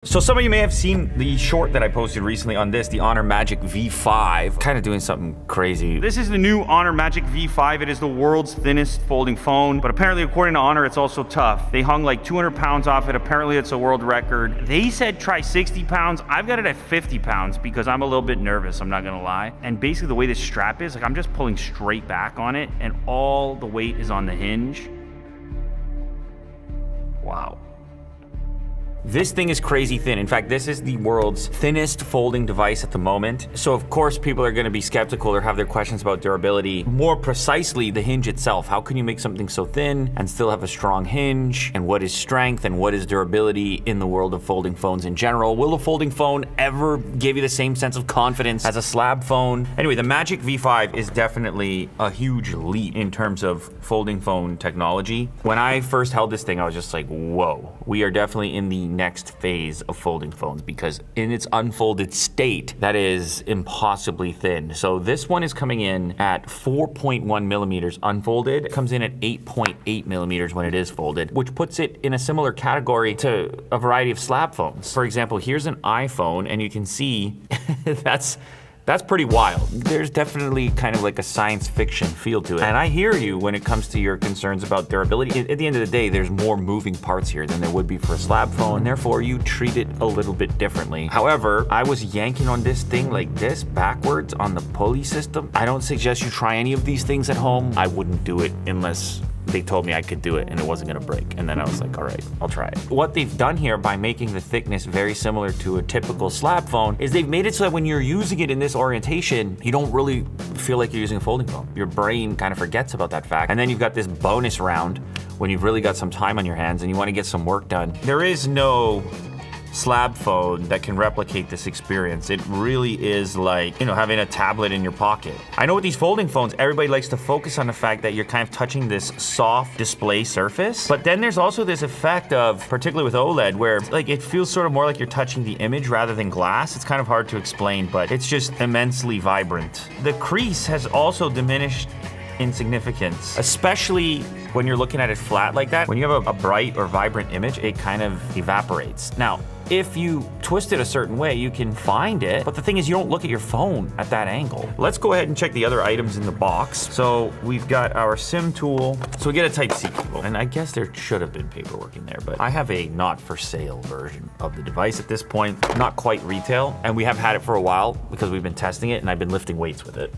So some of you may have seen the short that I posted recently on this, the Honor Magic V5, kind of doing something crazy. This is the new Honor Magic V5. It is the world's thinnest folding phone, but apparently according to Honor, it's also tough. They hung like 200 pounds off it. Apparently it's a world record. They said try 60 pounds. I've got it at 50 pounds because I'm a little bit nervous, I'm not gonna lie. And basically the way this strap is, like I'm just pulling straight back on it and all the weight is on the hinge. Wow. This thing is crazy thin. In fact, this is the world's thinnest folding device at the moment. So of course people are gonna be skeptical or have their questions about durability. More precisely, the hinge itself. How can you make something so thin and still have a strong hinge? And what is strength and what is durability in the world of folding phones in general? Will a folding phone ever give you the same sense of confidence as a slab phone? Anyway, the Magic V5 is definitely a huge leap in terms of folding phone technology. When I first held this thing, I was just like, whoa, we are definitely in the next phase of folding phones because in its unfolded state, that is impossibly thin. So this one is coming in at 4.1 millimeters unfolded. It comes in at 8.8 millimeters when it is folded, which puts it in a similar category to a variety of slab phones. For example, here's an iPhone and you can see that's pretty wild. There's definitely kind of like a science fiction feel to it. And I hear you when it comes to your concerns about durability. At the end of the day, there's more moving parts here than there would be for a slab phone, and therefore you treat it a little bit differently. However, I was yanking on this thing like this backwards on the pulley system. I don't suggest you try any of these things at home. I wouldn't do it unless they told me I could do it and it wasn't gonna break. And then I was like, all right, I'll try it. What they've done here by making the thickness very similar to a typical slab phone is they've made it so that when you're using it in this orientation, you don't really feel like you're using a folding phone. Your brain kind of forgets about that fact. And then you've got this bonus round when you've really got some time on your hands and you wanna get some work done. There is no slab phone that can replicate this experience. It really is like, you know, having a tablet in your pocket. I know with these folding phones, everybody likes to focus on the fact that you're kind of touching this soft display surface, but then there's also this effect of, particularly with OLED, where like it feels sort of more like you're touching the image rather than glass. It's kind of hard to explain, but it's just immensely vibrant. The crease has also diminished in significance, especially when you're looking at it flat like that. When you have a bright or vibrant image, it kind of evaporates. Now, if you twist it a certain way, you can find it, but the thing is you don't look at your phone at that angle. Let's go ahead and check the other items in the box. So we've got our SIM tool. So we get a Type-C cable, and I guess there should have been paperwork in there, but I have a not for sale version of the device at this point, not quite retail, and we have had it for a while because we've been testing it and I've been lifting weights with it.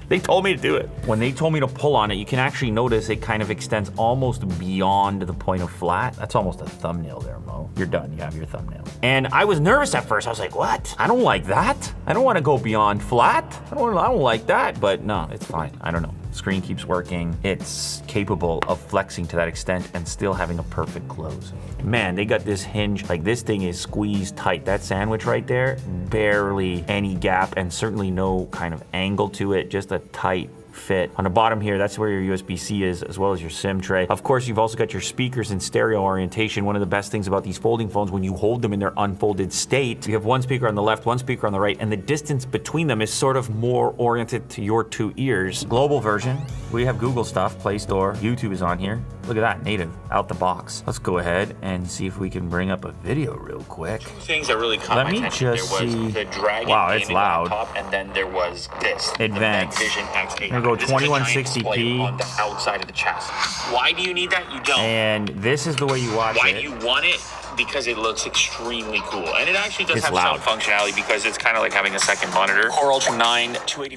They told me to do it. When they told me to pull on it, you can actually notice it kind of extends almost beyond the point of flat. That's almost a thumbnail there, Mo. You're done, you have your thumbnail. And I was nervous at first. I was like, what? I don't like that. I don't wanna go beyond flat. I don't like that, but no, it's fine. I don't know. Screen keeps working. It's capable of flexing to that extent and still having a perfect close. Man, they got this hinge, like this thing is squeezed tight. That sandwich right there, barely any gap and certainly no kind of angle to it, just a tight fit. On the bottom here, that's where your USB-C is, as well as your SIM tray. Of course, you've also got your speakers in stereo orientation. One of the best things about these folding phones, when you hold them in their unfolded state, you have one speaker on the left, one speaker on the right, and the distance between them is sort of more oriented to your two ears. Global version, we have Google stuff, Play Store, YouTube is on here. Look at that, native, out the box. Let's go ahead and see if we can bring up a video real quick. Two things that really caught my attention. There was the Dragon gaming on top, and then there was this, Advanced. the Vision X8. Gonna go 2160p on the outside of the chassis. Why do you need that? You don't. And this is the way you watch Why it. do you want it? Because it looks extremely cool. And it actually does It's have loud. sound functionality because it's kind of like having a second monitor. Core Ultra 9, 280.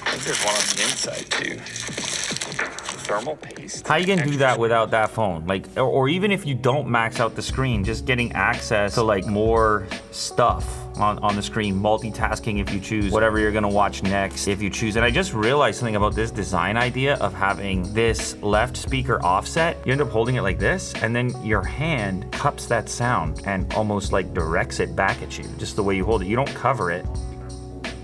I think there's one on the inside too. Thermal paste. How you gonna do that without that phone? Like, or even if you don't max out the screen, just getting access to like more stuff on the screen, multitasking if you choose, whatever you're gonna watch next if you choose. And I just realized something about this design idea of having this left speaker offset. You end up holding it like this, and then your hand cups that sound and almost like directs it back at you, just the way you hold it. You don't cover it.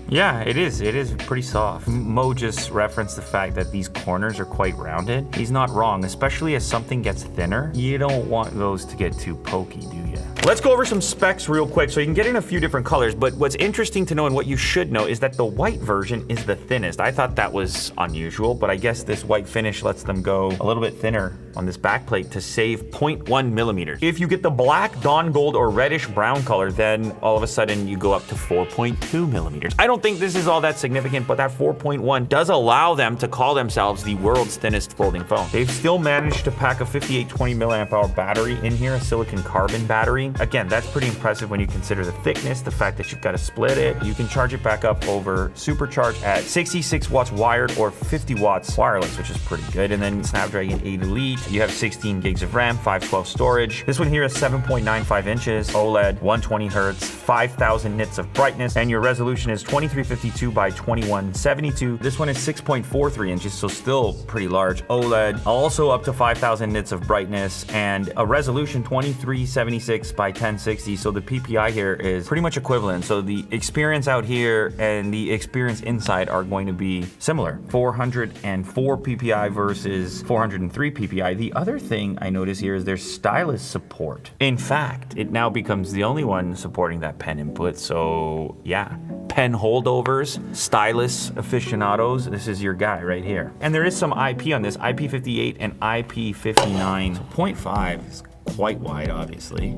Yeah, it is pretty soft. Mo just referenced the fact that these corners are quite rounded. He's not wrong, especially as something gets thinner. You don't want those to get too pokey, do you? Let's go over some specs real quick so you can get in a few different colors, but what's interesting to know and what you should know is that the white version is the thinnest. I thought that was unusual, but I guess this white finish lets them go a little bit thinner on this backplate to save 0.1 millimeters. If you get the black, dawn gold, or reddish brown color, then all of a sudden you go up to 4.2 millimeters. I don't think this is all that significant, but that 4.1 does allow them to call themselves the world's thinnest folding phone. They've still managed to pack a 5820 milliamp hour battery in here, a silicon carbon battery. Again, that's pretty impressive when you consider the thickness, the fact that you've got to split it. You can charge it back up over supercharge at 66 watts wired or 50 watts wireless, which is pretty good. And then Snapdragon 8 Elite, you have 16 gigs of RAM, 512 storage. This one here is 7.95 inches, OLED, 120 hertz, 5,000 nits of brightness, and your resolution is 2352 by 2172. This one is 6.43 inches, so still pretty large. OLED, also up to 5,000 nits of brightness, and a resolution 2376 by 1060, so the PPI here is pretty much equivalent. So the experience out here and the experience inside are going to be similar. 404 PPI versus 403 PPI. The other thing I notice here is there's stylus support. In fact, it now becomes the only one supporting that pen input, so yeah. Pen holdovers, stylus aficionados, this is your guy right here. And there is some IP on this, IP58 and IP59. So 0.5 is quite wide, obviously.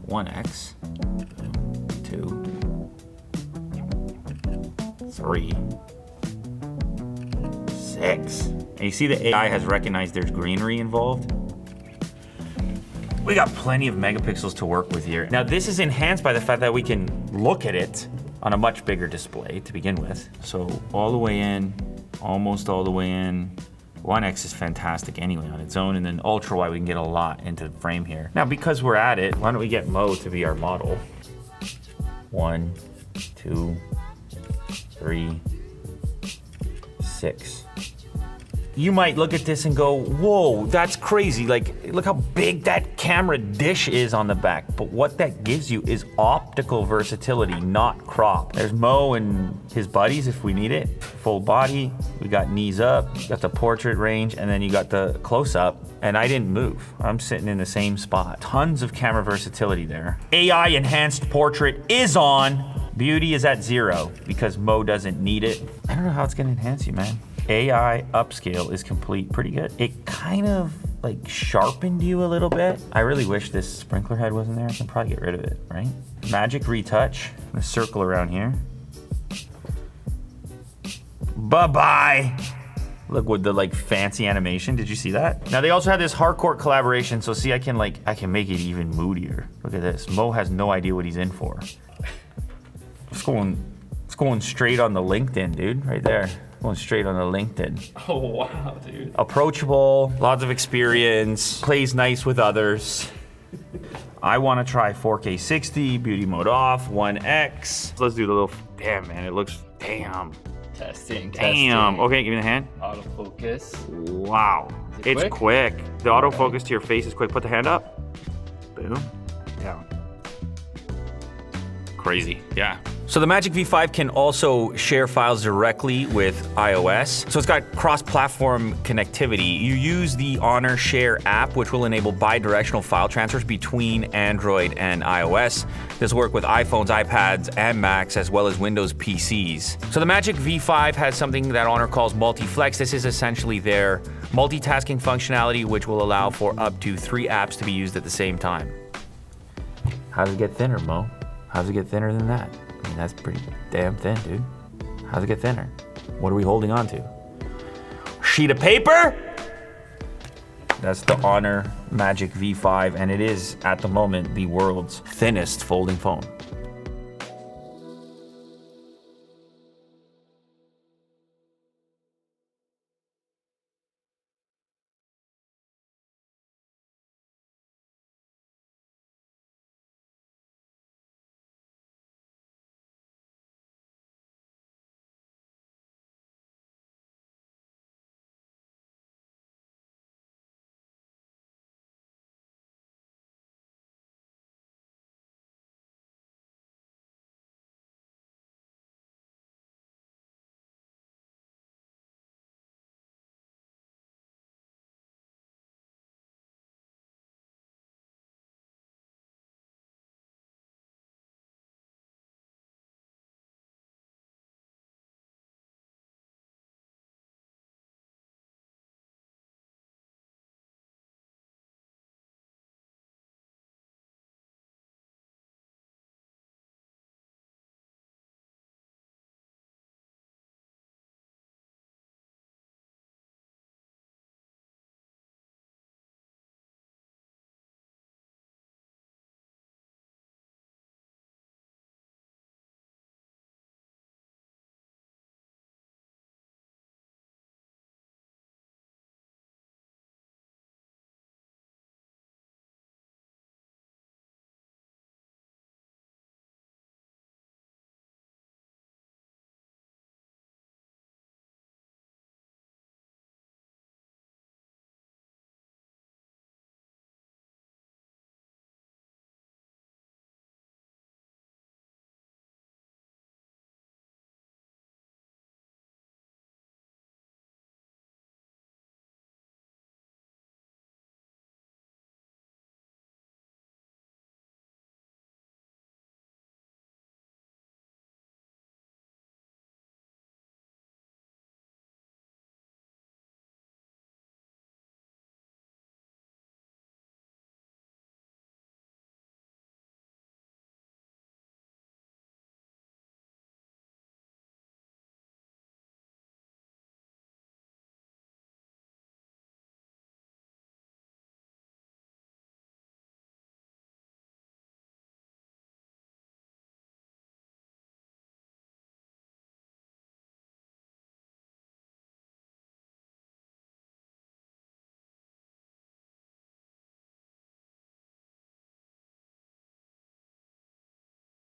1x, 2, 3, 6. And you see the AI has recognized there's greenery involved. We got plenty of megapixels to work with here. Now this is enhanced by the fact that we can look at it on a much bigger display to begin with. So all the way in, almost all the way in. 1x is fantastic anyway on its own, and then ultra wide we can get a lot into the frame here. Now because we're at it, why don't we get Mo to be our model? 1, 2, 3, 6. You might look at this and go, whoa, that's crazy. Like, look how big that camera dish is on the back. But what that gives you is optical versatility, not crop. There's Mo and his buddies if we need it. Full body, we got knees up, got the portrait range, and then you got the close up. And I didn't move. I'm sitting in the same spot. Tons of camera versatility there. AI enhanced portrait is on. Beauty is at 0 because Mo doesn't need it. I don't know how it's gonna enhance you, man. AI upscale is complete, pretty good. It kind of like sharpened you a little bit. I really wish this sprinkler head wasn't there. I can probably get rid of it, right? Magic retouch, I'm gonna circle around here. Bye-bye. Look with the like fancy animation, did you see that? Now they also had this hardcore collaboration, so see I can make it even moodier. Look at this, Mo has no idea what he's in for. It's going straight on the LinkedIn, dude, right there. Going straight on the LinkedIn. Oh, wow, dude. Approachable, lots of experience, plays nice with others. I want to try 4K 60, beauty mode off, 1x. Let's do the little, damn man, it looks, damn. Testing. Okay, give me the hand. Autofocus. Wow, it's quick. The autofocus to your face is quick. Put the hand up. Boom, down. Crazy, yeah. So the Magic V5 can also share files directly with iOS. So it's got cross-platform connectivity. You use the Honor Share app, which will enable bi-directional file transfers between Android and iOS. This will work with iPhones, iPads, and Macs, as well as Windows PCs. So the Magic V5 has something that Honor calls multi-flex. This is essentially their multitasking functionality, which will allow for up to 3 apps to be used at the same time. How does it get thinner, Mo? How does it get thinner than that? I mean, that's pretty damn thin, dude. How does it get thinner? What are we holding on to? Sheet of paper? That's the Honor Magic V5, and it is, at the moment, the world's thinnest folding phone.